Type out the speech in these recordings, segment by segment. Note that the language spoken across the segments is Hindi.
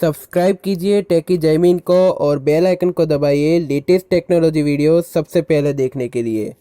सब्सक्राइब कीजिए टेकी जैमिन को और बेल आइकन को दबाइए लेटेस्ट टेक्नोलॉजी वीडियो सबसे पहले देखने के लिए।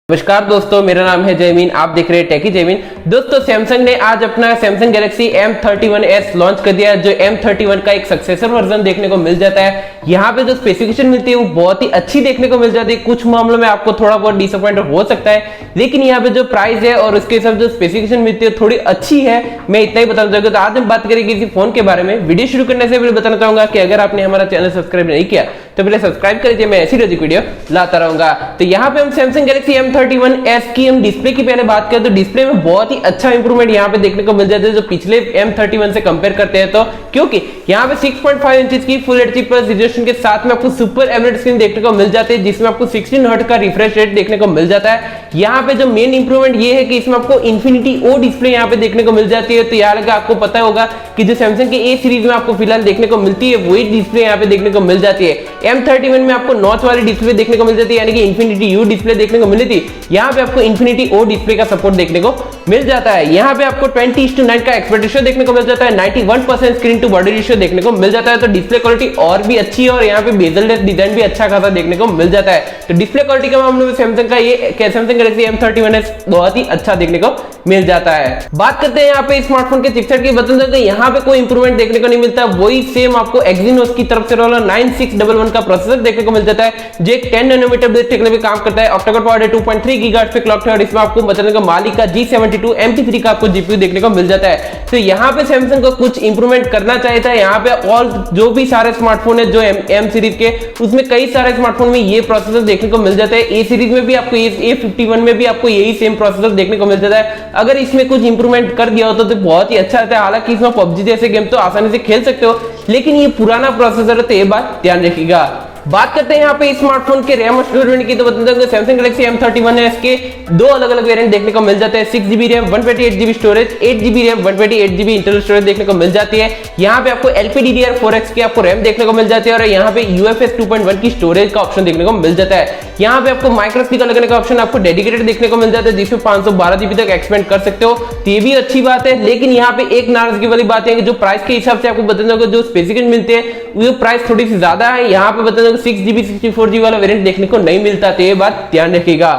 नमस्कार दोस्तों, मेरा नाम है जैमिन। आप देख रहे हैं टेकी जैमिन। दोस्तों, सैमसंग ने आज अपना सैमसंग गैलेक्सी M31s लॉन्च कर दिया है, जो M31 का एक सक्सेसर वर्जन देखने को मिल जाता है। यहाँ पे जो स्पेसिफिकेशन मिलती है वो बहुत ही अच्छी देखने को मिल जाती है। कुछ मामलों में आपको थोड़ा बहुत डिसअपॉइंट हो सकता है, लेकिन यहाँ पे जो प्राइस है और उसके हिसाब जो स्पेसिफिकेशन मिलती है थोड़ी अच्छी है। मैं इतना ही बताना चाहूंगा। तो आज हम बात करेंगे इसी फोन के बारे में। वीडियो शुरू करने से पहले बताना चाहूंगा कि अगर आपने हमारा चैनल सब्सक्राइब नहीं किया तो पहले सब्सक्राइब करिए, मैं ऐसी रोज वीडियो लाता रहूंगा। तो यहाँ पे हम सैमसंग गैलेक्सी M31s की हम डिस्प्ले की पहले बात करें तो डिस्प्ले में बहुत ही अच्छा इंप्रूवमेंट यहाँ पे देखने को मिल जाता है जो पिछले M31 से कंपेयर करते हैं। तो क्योंकि यहाँ पे 6.5 इंच की फुल एचडी प्लस रिजोल्यूशन के साथ में आपको सुपर एमोलेड स्क्रीन देखने को मिल जाती है, जिसमें आपको 16 हर्ट्ज का रिफ्रेश रेट देखने को मिल जाता है। यहाँ पे जो मेन इंप्रूवमेंट ये है कि इसमें आपको इन्फिनिटी ओ डिस्प्ले यहाँ पे देखने को मिल जाती है। तो यहाँ लगा आपको पता होगा कि जो सैमसंग के ए सीरीज में आपको फिलहाल देखने को मिलती है वही डिस्प्ले यहाँ पे देखने को मिल जाती है। M31 में आपको नॉच वाली डिस्प्ले देखने को मिल जाती है, यानी कि इन्फिनिटी यू डिस्प्ले देखने को मिली थी। यहाँ पे आपको इन्फिनिटी ओ डिस्प्ले का सपोर्ट देखने को मिल जाता है। यहाँ पे आपको 20:9 का एक्सपर्ट रेशियो देखने को मिल जाता है, 91% स्क्रीन टू बॉडी रेशियो देखने को मिल जाता है। तो डिस्प्ले क्वालिटी और भी अच्छी है और यहाँ पे बेजललेस डिजाइन भी अच्छा खासा देखने को मिल जाता है। तो डिस्प्ले क्वालिटी के मामले में सैमसंग का ये सैमसंग गैलेक्सी M31s बहुत ही अच्छा देखने को मिल जाता है। बात करते हैं यहाँ पे स्मार्टफोन के चिपसेट की। बता दें तो यहाँ पे कोई इंप्रूवमेंट देखने को नहीं मिलता, वही सेम आपको Exynos की तरफ से 9611 का प्रोसेसर देखने को मिल जाता है, जो एक 10 नैनोमीटर बेस टेक्नोलॉजी काम करता है। ऑक्टा कोर पावर्ड 2.3 गीगाहर्ट्ज पे क्लॉक है और इसमें आपको बचने का मालिक का G72 MP3 का आपको जीपीयू देखने को मिल जाता है। तो यहाँ पे सैमसंग को कुछ इंप्रूवमेंट करना चाहिए था। यहाँ पे ऑल जो भी सारे स्मार्टफोन है जो M सीरीज के, उसमें कई सारे स्मार्टफोन में ये प्रोसेसर देखने को मिल जाता है। ए सीरीज में भी आपको A51 में भी आपको यही सेम प्रोसेसर देखने को मिल जाता है। अगर इसमें कुछ इंप्रूवमेंट कर दिया होता तो बहुत ही अच्छा रहता है। हालांकि इसमें PUBG जैसे गेम तो आसानी से खेल सकते हो, लेकिन ये पुराना प्रोसेसर है तो ये बात ध्यान रखिएगा। बात करते हैं यहाँ पे स्मार्टफोन के रैम और स्टोरेज की। तो बता दें सैमसंग गैलेक्सी M31s के दो अलग अलग वेरिएंट देखने को मिल जाते हैं। 6GB RAM 128GB storage, 8GB RAM 128GB internal storage देखने को मिल जाती है। यहाँ पे आपको LPDDR4x की आपको रैम देखने को मिल जाती है और यहाँ पे UFS 2.1 की स्टोरेज का ऑप्शन देखने को मिल जाता है। यहाँ पे आपको माइक्रो स्पीकर लगाने का ऑप्शन आपको डेडिकेटेड देखने को मिल जाता है, जिसमें 512GB तक एक्सपेंड कर सकते हो। तो ये भी अच्छी बात है, लेकिन यहाँ पे एक नाराजगी वाली बात है कि जो प्राइस के हिसाब से आपको बता दें जो स्पेसिफिकेशन मिलते हैं वो प्राइस थोड़ी सी ज्यादा है। यहाँ पे बता दें 6GB 64GB वाला वेरिएंट देखने को नहीं मिलता, तो ये बात ध्यान रखिएगा।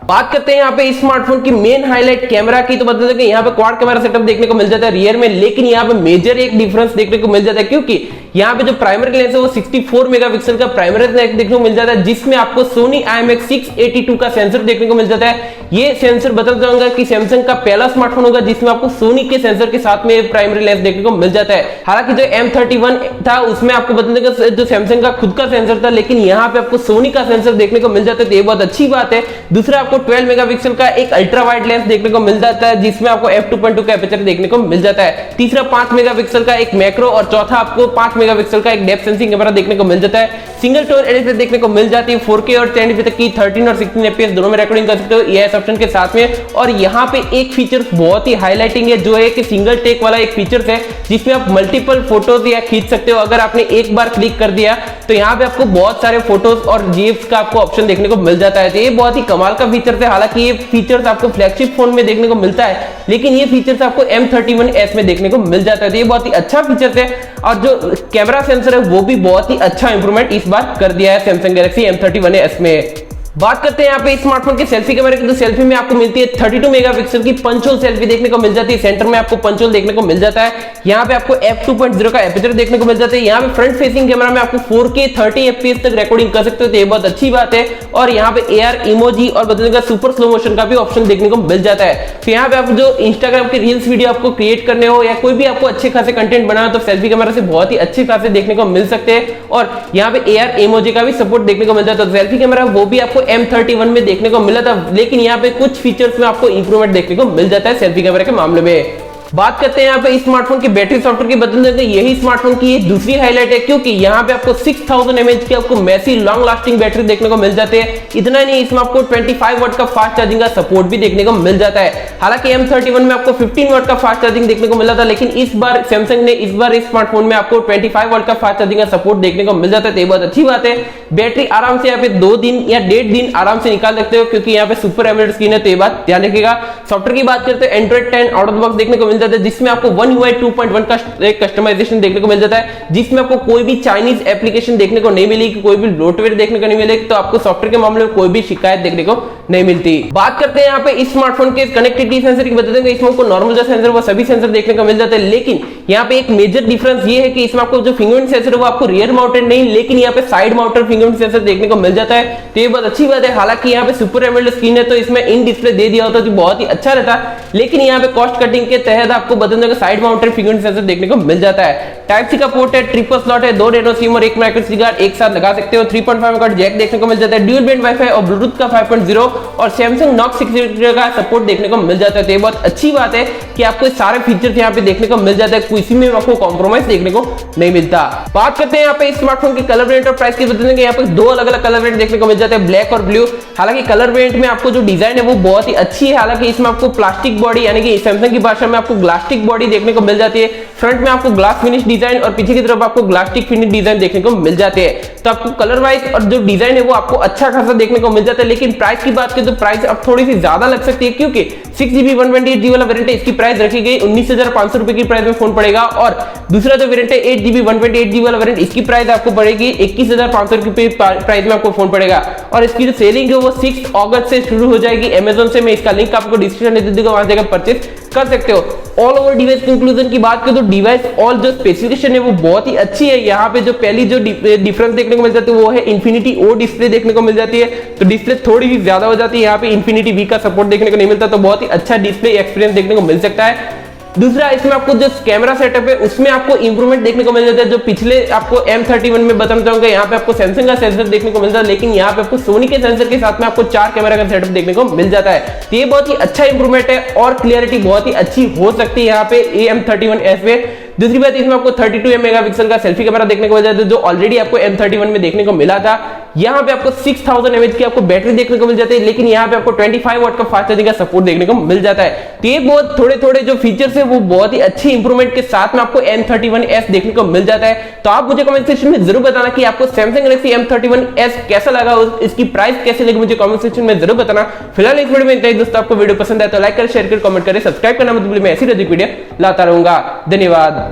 बात करते हैं यहाँ पे स्मार्टफोन की मेन हाईलाइट कैमरा की। तो बता दें कि यहाँ पे क्वाड कैमरा सेटअप देखने को मिल जाता है रियर में, लेकिन यहाँ पे मेजर एक डिफरेंस देखने को मिल जाता है, क्योंकि यहाँ पे जो प्राइमरी लेंस है वो 64 मेगापिक्सल का प्राइमरी लेंस देखने को मिल जाता है, जिसमें आपको सोनी IMX682 का सेंसर देखने को मिल जाता है। ये सेंसर बता दूंगा कि सैमसंग का पहला स्मार्टफोन होगा जिसमें आपको सोनी के सेंसर के साथ में प्राइमरी लेंस देखने को मिल जाता है। हालांकि जो M31 था उसमें आपको बता देंगे जो सैमसंग का खुद का सेंसर था, लेकिन यहाँ पे आपको सोनी का सेंसर देखने को मिल जाता है, तो ये बहुत अच्छी बात है। दूसरा आपको 12 मेगापिक्सल का एक अल्ट्रा वाइड लेंस देखने को मिल जाता है, जिसमें आपको f2.2 का एपर्चर देखने को मिल जाता है। तीसरा 5 मेगापिक्सल का एक मैक्रो और चौथा आपको 5 मेगापिक्सल का एक डेप्थ सेंसिंग कैमरा देखने को मिल जाता है। सिंगल टोन एडिट देखने को मिल जाती है। 4K और 1080p तक की 13 और 16 FPS दोनों में रिकॉर्डिंग कर सकते हो EIS ऑप्शन के साथ में। और यहाँ पे एक फीचर बहुत ही हाईलाइटिंग है, जो है कि सिंगल टेक वाला एक फीचर है, जिसमें आप मल्टीपल फोटोज या खींच सकते हो। अगर आपने एक बार क्लिक कर दिया तो यहाँ पे आपको बहुत सारे फोटोज और GIFs का आपको ऑप्शन देखने को मिल जाता है। तो ये बहुत ही कमाल का फीचर है। हालांकि ये फीचर्स आपको फ्लैगशिप फोन में देखने को मिलता है, लेकिन ये फीचर्स आपको M31s में देखने को मिल जाता है। तो ये बहुत ही अच्छा फीचर है और जो कैमरा सेंसर है वो भी बहुत ही अच्छा इंप्रूवमेंट इस बार कर दिया है सैमसंग गैलेक्सी M31s में। बात करते हैं यहाँ पे स्मार्टफोन के सेल्फी कैमरे की। तो सेल्फी में आपको मिलती है 32 मेगापिक्सल की पंच होल सेल्फी देखने को मिल जाती है। सेंटर में आपको पंच होल देखने को मिल जाता है। यहाँ पे आपको f2.0 का एपर्चर देखने को मिल जाता है। यहाँ पे फ्रंट फेसिंग कैमरा में आपको 4K 30 FPS तक रिकॉर्डिंग कर सकते हो, तो ये बहुत अच्छी बात है। और यहाँ पे AR इमोजी और बदलने का सुपर स्लो मोशन का भी ऑप्शन देखने को मिल जाता है। तो यहाँ पे आप जो इंस्टाग्राम के रील्स वीडियो आपको क्रिएट करने हो या कोई भी आपको अच्छे खासे कंटेंट बनाना तो सेल्फी कैमरा से बहुत ही अच्छे खासे देखने को मिल सकते हैं। और यहाँ पे AR इमोजी का भी सपोर्ट देखने को मिल जाता है। तो सेल्फी कैमरा वो भी आपको M31 में देखने को मिला था, लेकिन यहाँ पे कुछ फीचर्स में आपको इंप्रूवमेंट देखने को मिल जाता है सेल्फी कैमरे के मामले में। बात करते हैं यहाँ पे स्मार्टफोन की बैटरी सॉफ्टवेयर की बदल देते हैं। यही स्मार्टफोन की एक दूसरी हाईलाइट है, क्योंकि यहाँ पे आपको 6000 mAh की आपको मैसी लॉन्ग लास्टिंग बैटरी देखने को मिल जाती है। इतना नहीं, इसमें आपको 25 वाट का फास्ट चार्जिंग का सपोर्ट भी देखने को मिल जाता है। हालांकि M31 में आपको 15 वाट का फास्ट चार्जिंग देखने को मिला था, लेकिन इस बार सैमसंग ने इस स्मार्टफोन में आपको 25 वाट का फास्ट चार्जिंग का सपोर्ट देखने को मिल जाता है। तो ये बहुत अच्छी बात है। बैटरी आराम से यहाँ पे 2 दिन या 1.5 दिन आराम से निकाल सकते हो, क्योंकि यहाँ पे सुपर एमोलेड स्क्रीन है, तो ये बात ध्यान रखिएगा। सॉफ्टवेयर की बात करते हैं, Android 10 out of the box देखने को मिल जाता है, जिसमें आपको One UI 2.1 का एक कस्टमाइजेशन देखने को मिल जाता है, जिसमें आपको कोई भी चाइनीज एप्लीकेशन देखने को नहीं मिलेगी, कोई भी ब्लोटवेयर देखने को नहीं मिलेगी। तो आपको सॉफ्टवेयर के मामले में कोई भी शिकायत देखने को नहीं मिलती। बात करते हैं यहाँ पे इस स्मार्टफोन के कनेक्टिविटी सेंसर की बता देंगे। इसमें आपको नॉर्मल जो सेंसर वो सभी सेंसर देखने को मिल जाते हैं, लेकिन यहाँ पे एक मेजर डिफरेंस ये है कि इसमें आपको जो फिंगरप्रिंट सेंसर है वो आपको रियर माउंटेड नहीं, लेकिन यहाँ पे साइड माउंटेड फिंगरप्रिंट सेंसर देखने को मिल जाता है। तो ये बहुत अच्छी बात है। हालांकि यहाँ पे सुपर एमोलेड स्क्रीन है, तो इसमें इन डिस्प्ले दे दिया होता तो बहुत ही अच्छा रहता, लेकिन यहाँ पे कॉस्ट कटिंग के तहत आपको बता देंगे साइड माउंटेड फिंगरप्रिंट सेंसर देखने को मिल जाता है। टाइप सी का पोर्ट है, ट्रिपल स्लॉट है, 2 नैनो सिम और 1 माइक्रो SD कार्ड एक साथ लगा सकते हो। 3.5 मेगाहर्ट्ज जैक देखने को मिल जाता है, ड्यूल बैंड वाईफाई और ब्लूटूथ का 5.0 और सैमसंग नॉक्स सिक्योरिटी का सपोर्ट देखने को मिल जाता है। तो ये बहुत अच्छी बात है कि आपको सारे फीचर्स यहाँ पे देखने को मिल जाता है, किसी में आपको कॉम्प्रोमाइज देखने को नहीं मिलता। बात करते हैं यहाँ पे स्मार्टफोन के कलर वेरिएंट और प्राइस की बता देंगे। यहाँ पे 2 अलग-अलग कलर वेरिएंट देखने को मिल जाते हैं, ब्लैक और ब्लू। हालांकि कलर वेरिएंट में आपको जो डिजाइन है वो बहुत ही अच्छी है। हालांकि इसमें आपको प्लास्टिक बॉडी यानी कि सैमसंग की भाषा में आपको ग्लास्टिक बॉडी देखने को मिल जाती है। फ्रंट में आपको ग्लास फिनिश डिजाइन और पीछे की तरफ आपको ग्लास्टिक फिनिश डिजाइन देखने को मिल जाते हैं। तो आपको कलर वाइज और जो डिजाइन है वो आपको अच्छा खासा देखने को मिल जाता है। लेकिन प्राइस की बात करें तो प्राइस अब थोड़ी सी ज्यादा लग सकती है, क्योंकि 6GB 128GB वाला वेरिएंट है, इसकी प्राइस रखी गई 19,500 रुपए की प्राइस में फोन पड़ेगा। और दूसरा जो वेरिएंट है 8GB 128GB वाला वेरिएंट, इसकी प्राइस आपको पड़ेगी 21,500 रुपए प्राइस में आपको फोन पड़ेगा। और इसकी जो सेलिंग है वो 6 अगस्त से शुरू हो जाएगी अमेजोन से। मैं इसका लिंक आपको डिस्क्रिप्शन में दे दूंगा, वहां से परचेस कर सकते हो। ऑल ओवर डिवाइस कंक्लूजन की बात करें तो डिवाइस ऑल जो स्पेसिफिकेशन है वो बहुत ही अच्छी है। यहाँ पे जो पहली जो डिफरेंस देखने को मिल जाती है वो है इंफिनिटी ओ डिस्प्ले देखने को मिल जाती है, तो डिस्प्ले थोड़ी सी ज्यादा हो जाती है। यहाँ पे इंफिनिटी वी का सपोर्ट देखने को नहीं मिलता, तो बहुत ही अच्छा डिस्प्ले एक्सपीरियंस देखने को मिल सकता है। दूसरा, इसमें आपको जो कैमरा सेटअप है उसमें आपको इंप्रूवमेंट देखने को मिल जाता है। जो पिछले आपको M31 में बताना चाहूंगा, यहाँ पे आपको सैमसंग का सेंसर देखने को मिलता है, लेकिन यहाँ पे आपको सोनी के सेंसर के साथ में आपको 4 कैमरा का सेटअप देखने को मिल जाता है। तो ये बहुत ही अच्छा इंप्रूवमेंट है और क्लियरिटी बहुत ही अच्छी हो सकती है यहाँ पे M31s में। दूसरी बात, इसमें आपको 32 मेगापिक्सल का सेल्फी कैमरा देखने को मिल जाता है, जो ऑलरेडी आपको M31 में देखने को मिला था। यहाँ पे आपको 6000 mAh की आपको बैटरी देखने को मिल जाती है, लेकिन यहाँ पे आपको 25 वाट का फास्ट चार्जिंग का सपोर्ट देखने को मिल जाता है। तो ये बहुत थोड़े जो फीचर्स है वो बहुत ही अच्छी इंप्रूवमेंट के साथ में आपको M31s देखने को मिल जाता है। तो आप मुझे कमेंट सेक्शन में जरूर बताना कि आपको सैमसंग गैलेक्सी M31s कैसा लगा, इसकी प्राइस कैसे लगी, मुझे कमेंट सेक्शन में जरूर बताना। फिलहाल इस वीडियो में इतना ही दोस्तों। आपको वीडियो पसंद आए तो लाइक करें, शेयर करें, कमेंट करें, सब्सक्राइब करना मत भूलिए। मैं ऐसी वीडियो लाता रहूंगा। धन्यवाद।